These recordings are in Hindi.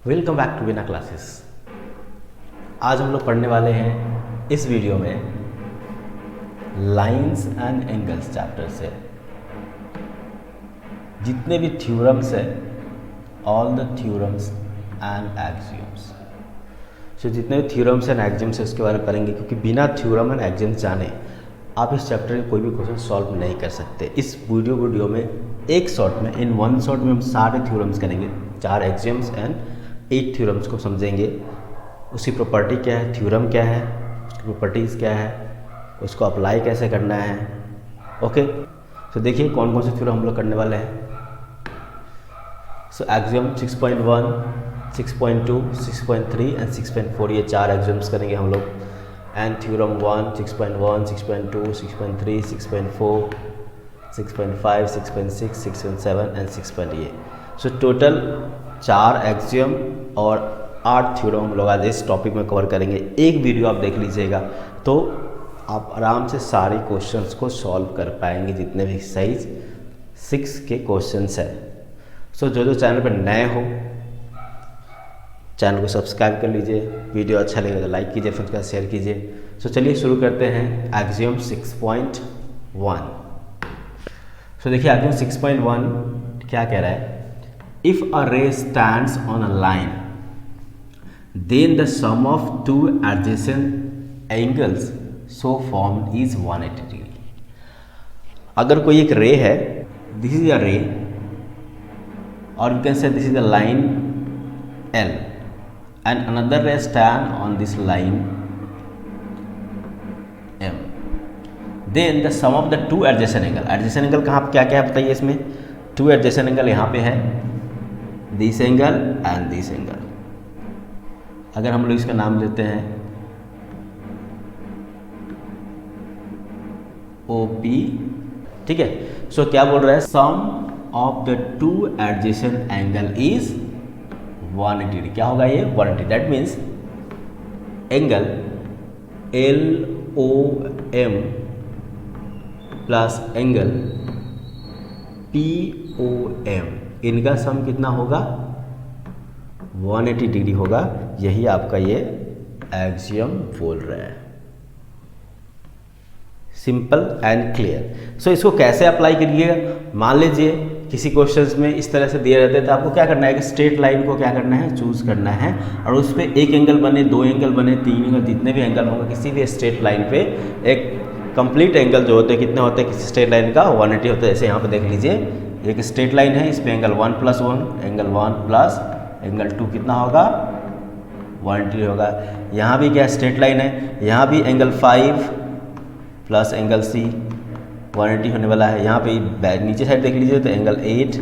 वेलकम बैक टू बिना क्लासेस। आज हम लोग पढ़ने वाले हैं इस वीडियो में लाइंस एंड एंगल्स चैप्टर से जितने भी थ्योरम्स है, all the theorems and axioms. So जितने भी थ्योरम्स एंड एक्सियम्स है उसके बारे में पढ़ेंगे, क्योंकि बिना थ्योरम एंड एक्सियम्स जाने आप इस चैप्टर में कोई भी क्वेश्चन सॉल्व नहीं कर सकते। इस वीडियो में एक शॉट में, इन वन शॉट में हम सारे थ्योरम्स करेंगे, 4 एक्सियम्स एंड 8 थ्योरम्स को समझेंगे। उसकी प्रॉपर्टी क्या है, थ्योरम क्या है, उसकी प्रॉपर्टीज़ क्या है, उसको अप्लाई कैसे करना है। ओके, तो देखिए कौन कौन से थ्योरम हम लोग करने वाले हैं। सो एक्सियम 6.1, 6.2, 6.3 एंड 6.4, ये 4 एक्सियम्स करेंगे हम लोग। And theorem 1, 6.1, 6.2, 6.3, 6.4, 6.5, 6.6, 6.7 and 6.8। So total 4 axiom और 8 थ्योरम हम लोग आज इस टॉपिक में कवर करेंगे। एक वीडियो आप देख लीजिएगा तो आप आराम से सारे क्वेश्चंस को सॉल्व कर पाएंगे, जितने भी एक्सरसाइज 6 के क्वेश्चंस हैं। सो जो चैनल पर नए हो चैनल को सब्सक्राइब कर लीजिए, वीडियो अच्छा लगे तो लाइक कीजिए, फ्रेंड्स के साथ शेयर कीजिए। सो चलिए शुरू करते हैं एक्सियम 6.1। सो देखिए एक्सियम 6.1 क्या कह रहा है। If a ray stands on a line, then the sum of 2 adjacent angles so formed is 180 degree. अगर कोई एक रे है, this is a ray, or you can say this is a line L, and another ray stand on this line M. Then the sum of the 2 adjacent angle. Adjacent angle कहाँ क्या क्या है बताइए इसमें। 2 adjacent angle यहाँ पे है, this angle and this angle. अगर हम लोग इसका नाम देते हैं OP, ठीक है। सो क्या बोल रहा है, sum of the 2 adjacent angle is 180 degree. क्या होगा ये 180। That means angle LOM plus angle POM, इनका सम कितना होगा 180 डिग्री होगा। यही आपका ये एक्सियम बोल रहा है। Simple and clear. सो इसको कैसे अप्लाई करिएगा। मान लीजिए किसी क्वेश्चंस में इस तरह से दिए रहते हैं तो आपको क्या करना है कि स्ट्रेट लाइन को क्या करना है, चूज करना है, और उस पर एक एंगल बने, 2 एंगल बने, 3 एंगल, जितने भी एंगल होंगे किसी भी स्ट्रेट लाइन पे एक कंप्लीट एंगल जो होते हैं, कितने होते हैं किसी स्ट्रेट लाइन का 180 होता है। जैसे यहाँ पे देख लीजिए एक स्ट्रेट लाइन है, इस पे एंगल 1 + 1, एंगल 1 प्लस एंगल 2 कितना होगा 180 होगा। यहाँ भी क्या स्ट्रेट लाइन है, यहाँ भी एंगल 5 प्लस एंगल C 180 होने वाला है। यहाँ पे नीचे साइड देख लीजिए तो एंगल 8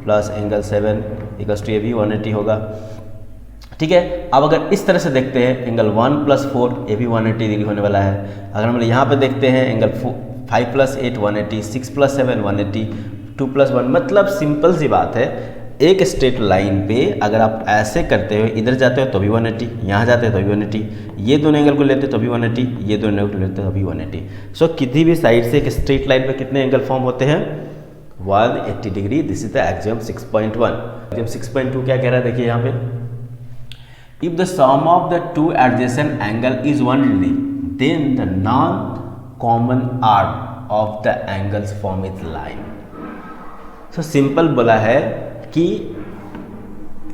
प्लस एंगल 7 = ये भी 180 होगा। ठीक है। अब अगर इस तरह से देखते हैं एंगल 1 + 4, ये भी 180 डिग्री होने वाला है। अगर हम यहाँ पे देखते हैं एंगल 5 + 8 180, 6 + 7 180, 2 + 1, मतलब सिंपल सी बात है। एक स्ट्रेट लाइन पे अगर आप ऐसे करते हो, इधर जाते हो तो भी 180, यहाँ जाते हो तो भी 180, ये दोनों एंगल को लेते हो तो भी 180, ये दोनों एंगल को लेते हो तो भी 180। सो किसी भी साइड से एक स्ट्रेट लाइन पे कितने एंगल फॉर्म होते हैं 180 degree. This is the axiom 6.1। Axiom 6.2 क्या कह रहा है देखिए यहाँ पे। If the sum of the 2 adjacent angle is 180, then the non common arm of the angles form is line. So simple बोला है कि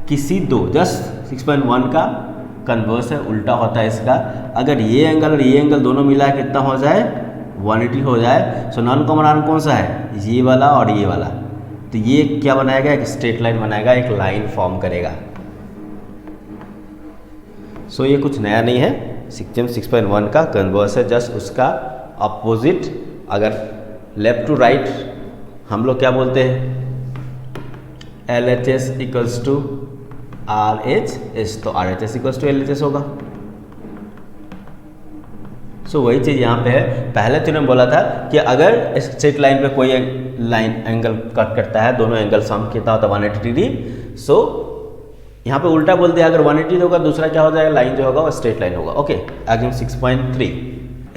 किसी दो, जस्ट 6.1 का कन्वर्स है, उल्टा होता है इसका। अगर ये एंगल और ये एंगल दोनों मिला है कितना हो जाए 180 हो जाए। सो नॉन कॉमन आर्म कौन सा है, ये वाला और ये वाला। तो ये क्या बनाएगा, एक स्ट्रेट लाइन बनाएगा, एक लाइन फॉर्म करेगा। सो ये कुछ नया नहीं है, एक्सियम 6.1 का कन्वर्स है, जस्ट उसका अपोजिट। अगर लेफ्ट टू राइट हम लोग क्या बोलते हैं, LHS = RHS, तो RHS = LHS होगा। सो वही चीज़ यहाँ पे है। पहले थ्योरम बोला था कि अगर स्ट्रेट लाइन पे कोई लाइन एंगल कट करता है, दोनों एंगल सम कितना होता है 180 डिग्री। सो यहाँ पे उल्टा बोल दिया, अगर 180 होगा दूसरा क्या हो जाएगा, लाइन जो होगा वो स्ट्रेट लाइन होगा। Okay, axiom 6.3।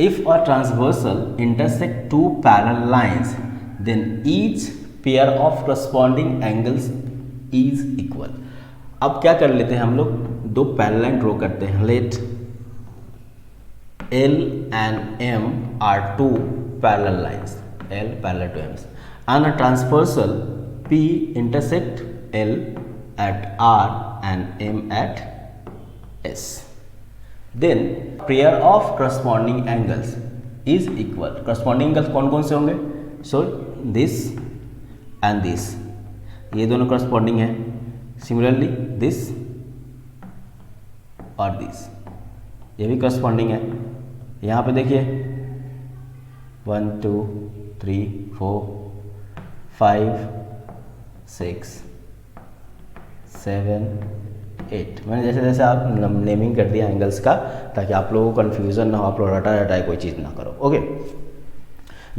If a transversal intersect 2 parallel lines, then each pair of corresponding angles is equal. अब क्या कर लेते हैं हम लोग, दो पैरेलल लाइन ड्रॉ करते हैं। Let L and M are two parallel lines, L parallel to M, and a transversal P intersect L at R and M at S. Then pair of corresponding angles is equal. Corresponding angles कौन कौन से होंगे? So this and this, ये दोनों corresponding है। Similarly this और this, ये भी corresponding है। यहाँ पे देखिए 1 2 3 4 5 6 7 8, मैंने जैसे जैसे आप नेमिंग कर दिया एंगल्स का, ताकि आप लोगों को कन्फ्यूज़न ना हो, आप लोग रटा रटाए कोई चीज़ ना करो। ओके,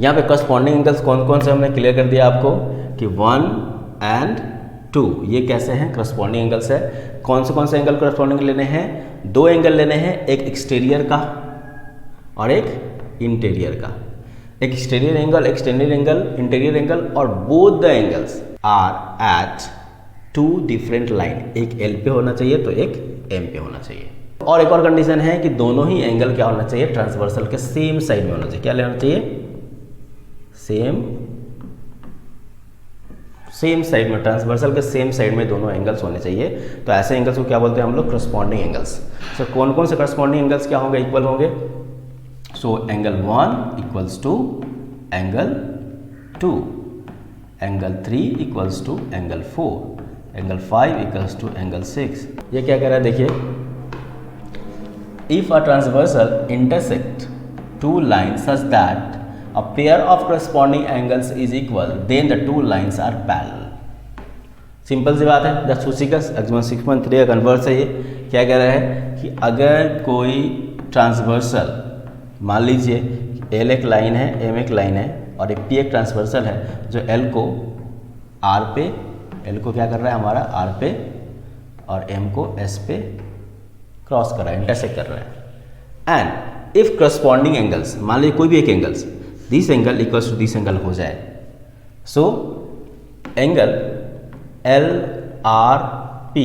यहाँ पे करस्पॉन्डिंग एंगल्स कौन कौन से हमने क्लियर कर दिया आपको कि 1 and 2 ये कैसे हैं, करस्पॉन्डिंग एंगल्स है। कौन से एंगल करस्पॉन्डिंग लेने हैं? दो एंगल लेने हैं, एक एक्सटीरियर का और एक इंटीरियर का। एक exterior angle, extended angle, interior angle, और both the angles are at two different line, एक एल पे होना चाहिए तो एक एम पे होना चाहिए। और एक और कंडीशन है कि दोनों ही एंगल क्या होना चाहिए, ट्रांसवर्सल के सेम साइड में होना चाहिए। क्या लेना चाहिए? सेम साइड में, ट्रांसवर्सल के सेम साइड में दोनों एंगल्स होने चाहिए। तो ऐसे एंगल्स को क्या बोलते हैं हम लोग? Corresponding angles. सो कौन कौन से करस्पॉन्डिंग एंगल्स क्या होंगे, इक्वल होंगे? So angle 1 equals to angle 2, angle 3 equals to angle 4, angle 5 equals to angle 6। ये क्या कह रहा है देखिए, if a transversal intersect two lines such that a pair of corresponding angles is equal, then the two lines are parallel. Simple सी बात है, जस्ट उसी का 6.3 का कन्वर्स है। ये क्या कह रहा है कि अगर कोई ट्रांसवर्सल, मान लीजिए L एक लाइन है, M एक लाइन है, और एक P एक ट्रांसवर्सल है जो L को R पे, L को क्या कर रहा है हमारा R पे, और M को S पे क्रॉस कर रहा है, इंटरसेक्ट कर रहा है। एंड इफ करस्पॉन्डिंग एंगल्स, मान लीजिए कोई भी एक angles, this angle equals to this angle हो जाए, so angle L R P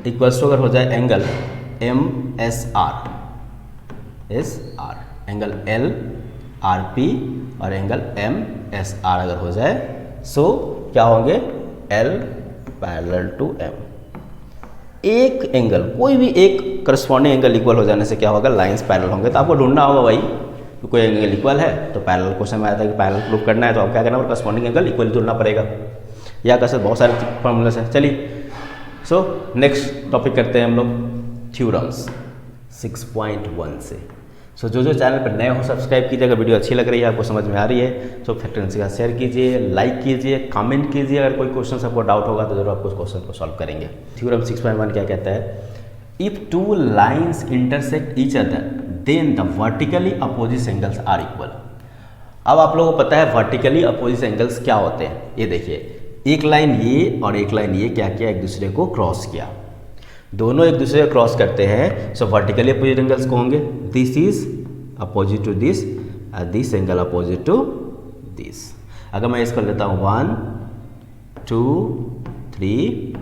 equals to अगर हो जाए angle M S R, angle L R P और एंगल एम एस आर अगर हो जाए, सो क्या होंगे? L parallel to M. एक एंगल, कोई भी एक करस्पॉन्डिंग एंगल इक्वल हो जाने से क्या होगा? लाइंस पैरेलल होंगे। तो आपको ढूंढना होगा भाई, तो कोई एंगल इक्वल है तो पैरेलल क्वेश्चन में आया था कि पैरेलल प्रूफ करना है, तो आप क्या करना है? करस्पॉन्डिंग एंगल इक्वल ढूंढना पड़ेगा, या कैसे बहुत सारे फॉर्मूलास हैं। चलिए, सो नेक्स्ट टॉपिक करते हैं हम लोग थ्योरम्स 6.1 से। सो जो चैनल पर नए हो सब्सक्राइब कीजिए। अगर वीडियो अच्छी लग रही है, आपको समझ में आ रही है, तो फ्रेंड्स के साथ शेयर कीजिए, लाइक कीजिए, कमेंट कीजिए। अगर कोई क्वेश्चन आपको डाउट होगा तो जरूर आपको उस क्वेश्चन को सॉल्व करेंगे। थ्योरम 6.1 क्या कहता है? If two lines intersect each other then the vertically opposite angles are equal. अब आप लोगों को पता है वर्टिकली अपोजिट एंगल्स क्या होते हैं। ये देखिए, एक लाइन ये और एक लाइन ये क्या किया? एक दूसरे को क्रॉस किया। दोनों एक दूसरे को क्रॉस करते हैं, सो वर्टिकली अपोजिट एंगल्स को होंगे this is opposite to this, this angle opposite to this. अगर मैं इसको लेता हूँ 1 2 3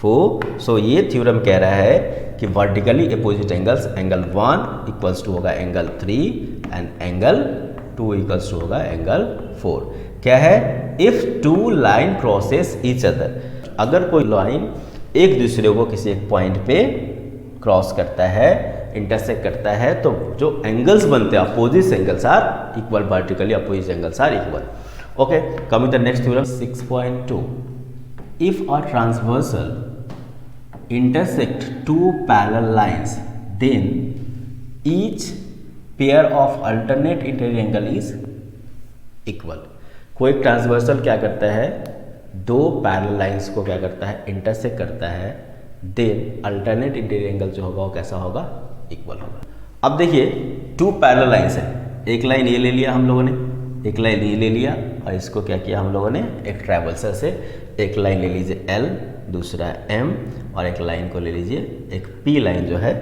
4, सो ये थ्योरम कह रहा है कि vertically opposite angles, angle 1 equals to होगा angle 3 and angle 2 equals to होगा एंगल 4। क्या है? If two line crosses each other, अगर कोई लाइन एक दूसरे को किसी एक पॉइंट पे क्रॉस करता है, इंटरसेक्ट करता है, तो जो एंगल्स बनते हैं opposite angles are equal, vertically opposite angles are equal. Okay, coming to the next theorem 6.2। If a transversal intersect two parallel lines, then each pair of alternate interior angle is equal। कोई ट्रांसवर्सल क्या करता है? दो पैरेलल लाइंस को क्या करता है? इंटरसेक्ट करता है, देन अल्टरनेट इंटीरियर एंगल जो होगा वो कैसा होगा? इक्वल होगा। अब देखिए, टू पैरेलल लाइंस है, एक लाइन ये ले लिया हम लोगों ने, एक लाइन ये ले लिया, और इसको क्या किया हम लोगों ने? एक ट्रैवर्सल से एक लाइन ले लीजिए L, दूसरा M, और एक लाइन को ले लीजिए, एक P लाइन जो है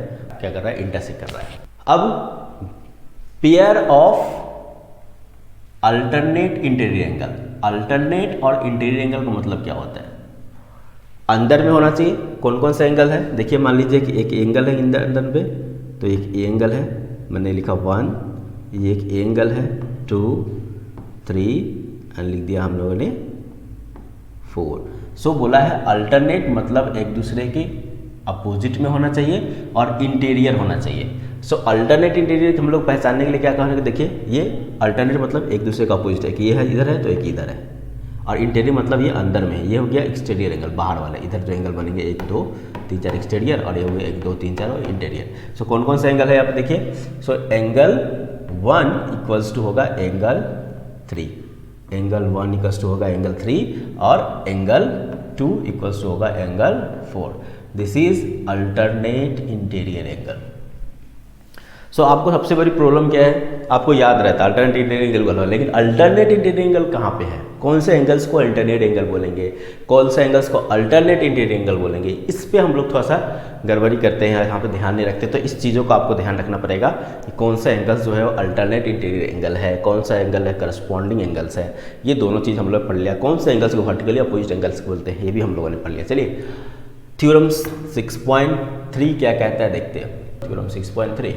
क्या कर रहा है? इंटरसेक्ट कर रहा है। अब pair of alternate interior angle, alternate और इंटीरियर एंगल का मतलब क्या होता है? अंदर में होना चाहिए। कौन कौन सा एंगल है, देखिए मान लीजिए कि एक एंगल है अंदर में, तो एक एंगल है, मैंने लिखा 1, ये एक एंगल है 2 3 एंड लिख दिया हम लोगों ने 4। सो बोला है अल्टरनेट मतलब एक दूसरे के अपोजिट में होना चाहिए और इंटीरियर होना चाहिए। सो अल्टरनेट इंटीरियर हम लोग पहचानने के लिए क्या कहेंगे, देखिए ये अल्टरनेट मतलब एक दूसरे का अपोजिट है कि ये है इधर है तो एक इधर है, और इंटीरियर मतलब ये अंदर में है। ये हो गया एक्सटीरियर एंगल, बाहर वाले, इधर जो एंगल बनेंगे 1 2 3 4 एक्सटीरियर, और ये हो गया 1 2 3 4 और इंटीरियर। सो कौन कौन सा एंगल है यहाँ पे देखिए। सो एंगल 1 इक्वल्स टू होगा एंगल 3, एंगल 1 इक्वल्स टू होगा एंगल 3, और एंगल 2 इक्वल्स टू होगा angle 4। This is alternate interior angle. So आपको सबसे बड़ी प्रॉब्लम क्या है, आपको याद रहता है अल्टरनेट इंटीरियर एंगल बोला, लेकिन अल्टरनेट इंटीरियर एंगल कहाँ पे है, कौन से एंगल्स को अल्टरनेट एंगल बोलेंगे, कौन से एंगल्स को अल्टरनेट इंटीरियर एंगल बोलेंगे, इस पे हम लोग थोड़ा सा गड़बड़ी करते हैं, यहाँ पे ध्यान नहीं रखते। तो इस चीज़ों को आपको ध्यान रखना पड़ेगा कि कौन सा एंगल्स जो है वो अल्टरनेट इंटीरियर एंगल है, कौन सा एंगल है करस्पॉन्डिंग एंगल्स है। ये दोनों चीज़ हम लोग पढ़ लिया, कौन से एंगल्स को वर्टिकली अपोजिट एंगल्स बोलते हैं ये भी हम लोगों ने पढ़ लिया। चलिए थ्योरम 6.3 क्या कहता है देखते हैं। Theorem 6.3,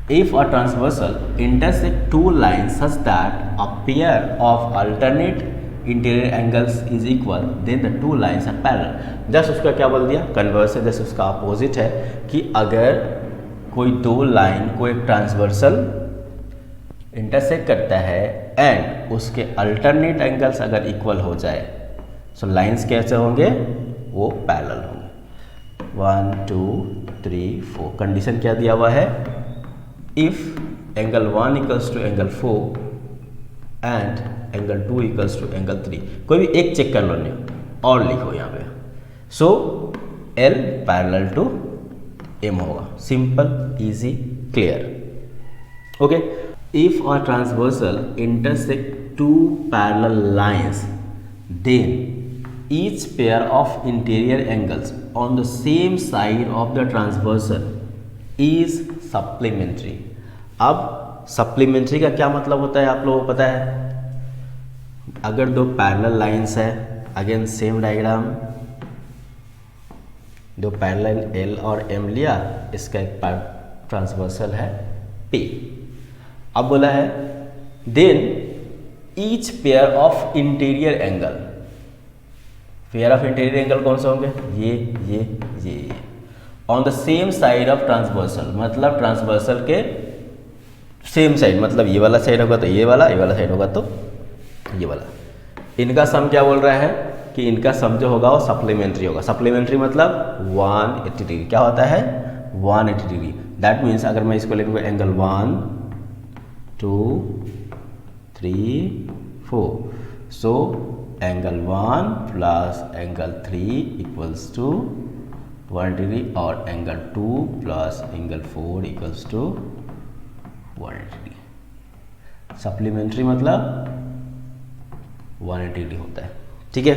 if a transversal intersect two lines such that a pair of alternate interior angles is equal, then the two lines are parallel। Just उसका क्या बोल दिया, कन्वर्स है, जस्ट उसका अपोजिट है कि अगर कोई दो लाइन को एक ट्रांसवर्सल इंटरसेक्ट करता है एंड उसके अल्टरनेट एंगल्स अगर इक्वल हो जाए, सो लाइंस कैसे होंगे, वो पैरेलल होंगे। 1 2 3 4 कंडीशन क्या दिया हुआ है, if angle 1 equals to angle 4 and angle 2 equals to angle 3, कोई भी एक चेक कर लो और लिखो यहाँ पे। सो L पैरेलल टू M होगा, simple easy clear. Okay, if a transversal intersect two parallel lines, then each pair of interior angles on the same side of the transversal is supplementary. अब सप्लीमेंट्री का क्या मतलब होता है आप लोगों को पता है, अगर दो पैरेलल लाइंस है, अगेन सेम डायग्राम, दो पैरेलल L और M लिया, इसका एक ट्रांसवर्सल है P। अब बोला है then each pair of interior angle, pair of interior angle कौन से होंगे, ये on the same side of transversal, मतलब ट्रांसवर्सल के सेम साइड, मतलब ये वाला साइड होगा तो ये वाला साइड होगा तो ये वाला। इनका सम क्या बोल रहा है कि इनका सम जो होगा वो सप्लीमेंट्री होगा। सप्लीमेंट्री मतलब 180 डिग्री, क्या होता है 180 डिग्री। दैट मीन्स अगर मैं इसको लिखूँगा angle 1 2 3 4, so angle 1 plus angle 3 equals to 1 degree, और angle 2 plus angle 4 equals to 180 degree. Supplementary मतलब 180 डिग्री होता है, ठीक है।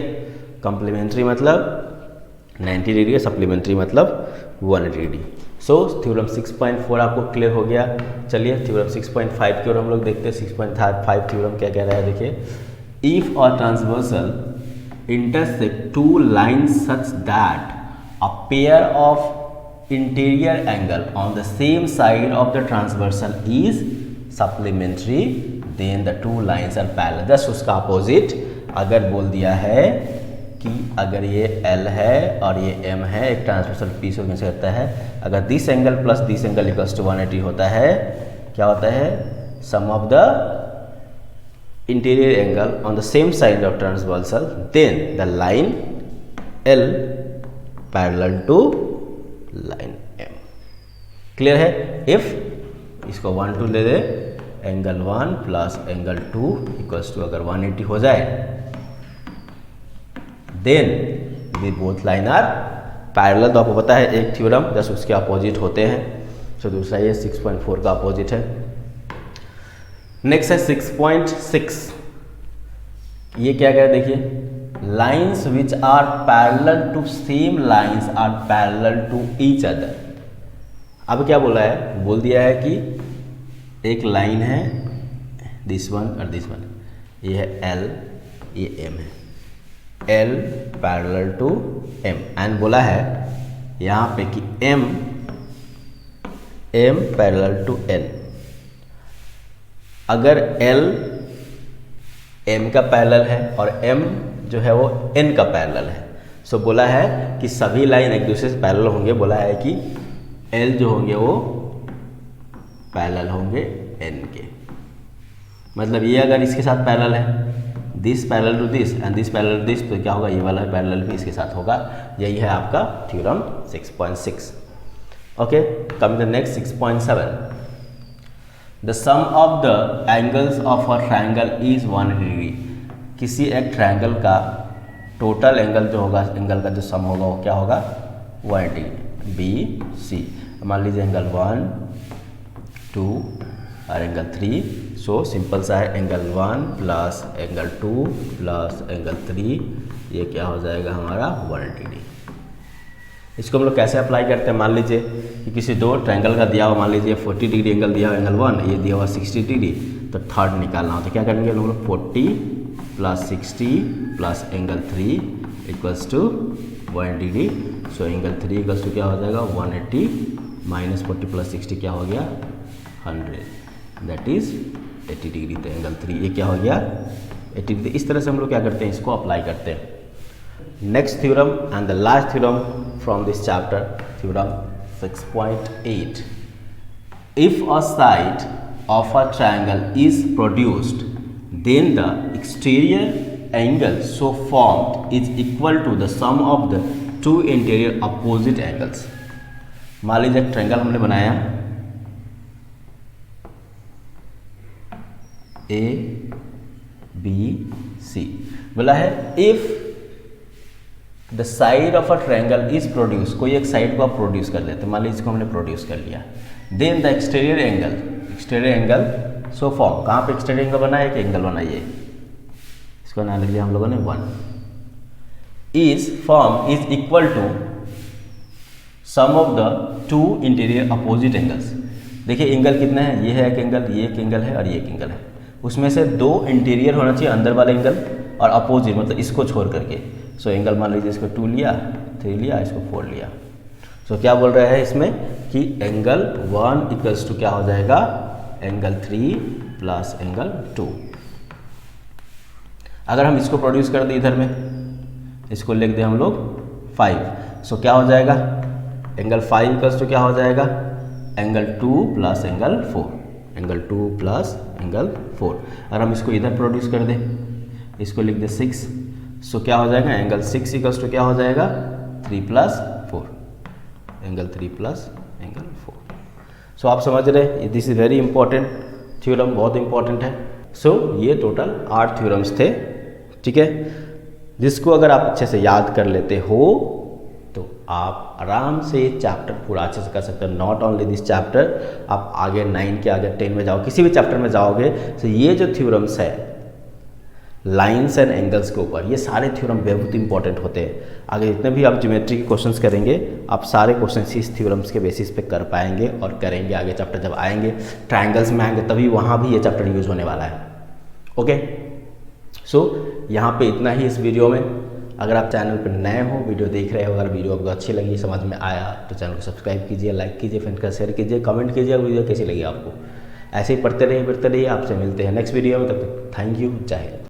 कम्प्लीमेंट्री मतलब 90 डिग्री है, सप्लीमेंट्री मतलब 180 डिग्री। सो थ्योरम 6.4 आपको क्लियर हो गया। चलिए थ्योरम 6.5 की ओर हम लोग देखते हैं। 6.5 थ्योरम क्या कह रहा है देखिए। If a transversal intersect two lines such that a pair of interior angle on the same side of the transversal is supplementary, then the two lines are parallel। Just उसका अपोजिट अगर बोल दिया है कि अगर ये L है और ये M है, एक ट्रांसवर्सल पीस ऑर्गेनाइज करता है, अगर this angle plus this angle equals to 180 होता है, क्या होता है, sum of the interior angle on the same side of transversal, then the line L parallel to line M। Clear है। इफ इसको 1 2 ले दे, angle 1 plus angle 2 equals to अगर 180 हो जाए, then the both line are parallel. तो आपको पता है एक थ्योरम जस्ट उसके अपोजिट होते हैं। सो दूसरा ये 6.4 का अपोजिट है। नेक्स्ट है 6.6। ये क्या कह रहा है देखिए, lines which are parallel to same lines are parallel to each other. अब क्या बोला है, बोल दिया है कि एक लाइन है दिस वन और दिस वन, ये है L, ये M है, L parallel to M and बोला है यहाँ पे कि M पैरेलल टू N। अगर L M का पैरेलल है और M जो है वो N का पैरेलल है, सो बोला है कि सभी लाइन एक दूसरे से पैरेलल होंगे। बोला है कि L जो होंगे वो पैरेलल होंगे N के। मतलब ये अगर इसके साथ पैरेलल है, this parallel to this and this parallel to this, तो क्या होगा, ये वाला पैरेलल भी इसके साथ होगा। यही है आपका theorem 6.6। Okay, come the next 6.7। The sum of the angles of a triangle is 180 degree. किसी एक ट्रायंगल का टोटल एंगल जो होगा, एंगल का जो सम होगा वो क्या होगा, 180 डिग्री। बी सी, मान लीजिए एंगल 1 2 और एंगल 3। सो सिंपल सा है, angle 1 plus angle 2 plus angle 3, ये क्या हो जाएगा हमारा 180 डिग्री। इसको हम लोग कैसे अप्लाई करते हैं, मान लीजिए कि किसी दो ट्रायंगल का दिया हुआ, मान लीजिए 40 डिग्री एंगल दिया हुआ एंगल 1, ये दिया हुआ 60 डिग्री, तो थर्ड निकालना हो तो क्या करेंगे हम लोग, 40 plus 60 plus angle 3 equals to 180 degree. So angle 3 equals to क्या हो जाएगा 180 माइनस 40 प्लस 60 क्या हो गया 100, दैट इज 80 डिग्री। तो एंगल 3 ये क्या हो गया 80 डिग्री। इस तरह से हम लोग क्या करते हैं, इसको अप्लाई करते हैं। Next theorem and the last theorem from this chapter, theorem 6.8। If a side of a triangle is produced, then the exterior angle so formed is equal to the sum of the two interior opposite angles। मान लीजिए एक ट्रायंगल हमने बनाया A B C, बोला है if the side of a triangle is produce, कोई एक साइड को आप प्रोड्यूस कर देते, मान लीजिए इसको हमने प्रोड्यूस कर लिया, then the exterior angle so form, कहाँ पे एक्सटीरियर एंगल बना है, एक एंगल बनाइए, इसको नाम लिख लिया हम लोगों ने 1, is form is equal to sum of the two interior opposite angles. देखिए एंगल कितना है, ये है एक एंगल, ये एक एंगल है और ये एक एंगल है, उसमें से दो इंटीरियर होना चाहिए, अंदर वाला एंगल और अपोजिट मतलब इसको छोड़ करके। सो एंगल मान लीजिए इसको 2 लिया, 3 लिया, इसको 4 लिया। सो क्या बोल रहा है इसमें कि एंगल 1 इक्वल्स टू क्या हो जाएगा एंगल 3 प्लस एंगल 2। अगर हम इसको प्रोड्यूस कर दें इधर में, इसको लिख दें हम लोग 5, सो क्या हो जाएगा एंगल 5 इक्वल्स टू क्या हो जाएगा angle 2 plus angle 4, angle 2 plus angle 4। अगर हम इसको इधर प्रोड्यूस कर दें, इसको लिख दें 6, सो क्या हो जाएगा एंगल 6 इक्वल्स टू क्या हो जाएगा 3 प्लस 4, एंगल 3 प्लस एंगल 4। सो आप समझ रहे, this is very important theorem, बहुत इंपॉर्टेंट है। सो ये टोटल 8 थ्योरम्स थे, ठीक है, जिसको अगर आप अच्छे से याद कर लेते हो तो आप आराम से चैप्टर पूरा अच्छे से कर सकते हो। नॉट ओनली दिस चैप्टर, आप आगे 9 के आगे 10 में जाओ, किसी भी चैप्टर में जाओगे तो ये जो थ्योरम्स है लाइंस एंड एंगल्स के ऊपर, ये सारे थ्योरम बहुत इंपॉर्टेंट होते हैं। आगे जितने भी आप ज्योमेट्री के क्वेश्चंस करेंगे, आप सारे क्वेश्चंस इस थ्योरम्स के बेसिस पे कर पाएंगे और करेंगे। आगे चैप्टर जब आएंगे ट्रायंगल्स में आएंगे तभी वहाँ भी ये चैप्टर यूज होने वाला है। ओके, सो यहाँ पे इतना ही इस वीडियो में। अगर आप चैनल पर नए हो, वीडियो देख रहे हो, अगर वीडियो आपको अच्छी लगी, समझ में आया तो चैनल को सब्सक्राइब कीजिए, लाइक कीजिए, फ्रेंड का शेयर कीजिए, कमेंट कीजिए वीडियो कैसी लगी आपको। ऐसे ही पढ़ते रहिए, आपसे मिलते हैं नेक्स्ट वीडियो में, तब तक थैंक यू, जय हिंद।